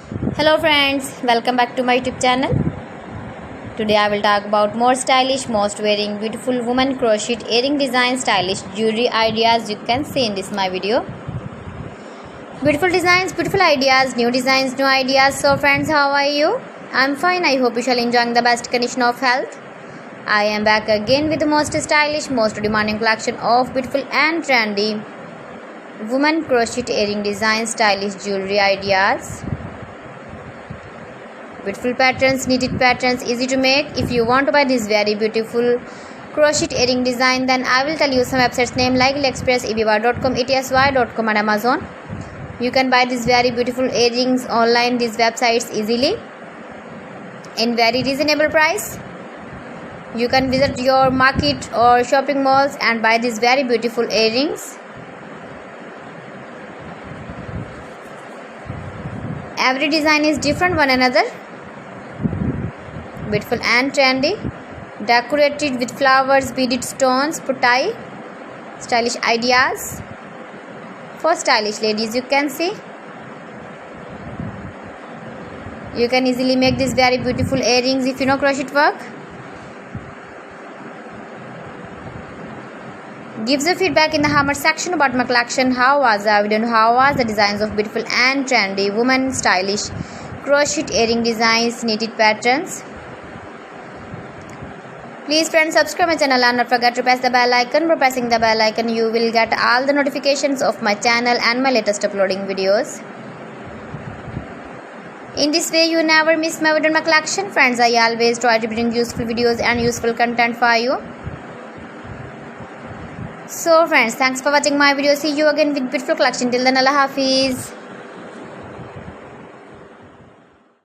Hello friends, welcome back to my YouTube channel. Today I will talk about more stylish, most wearing beautiful woman crochet earring design, stylish jewelry ideas you can see in this my video. Beautiful designs, beautiful ideas, new designs, new ideas. So friends, how are you? I'm fine. I hope you shall enjoying the best condition of health. I am back again with the most stylish, most demanding collection of beautiful and trendy woman crochet earring design, stylish jewelry ideas. Beautiful patterns, knitted patterns, easy to make. If you want to buy this very beautiful crochet earring design, then I will tell you some websites name like AliExpress, eBay.com, etsy.com and Amazon. You can buy these very beautiful earrings online, these websites easily in very reasonable price. You can visit your market or shopping malls and buy these very beautiful earrings. Every design is different one another. Beautiful and trendy, decorated with flowers, beaded stones, putai, stylish ideas for stylish ladies. You can see, you can easily make these very beautiful earrings if you know crochet work. Give the feedback in the comment section about my collection. How was the video and how was the designs of beautiful and trendy woman stylish crochet earring designs, knitted patterns. Please friends, subscribe my channel and not forget to press the bell icon. By pressing the bell icon, you will get all the notifications of my channel and my latest uploading videos. In this way, you never miss my video and my collection. Friends, I always try to bring useful videos and useful content for you. So friends, thanks for watching my video. See you again with beautiful collection. Till then, Allah Hafiz.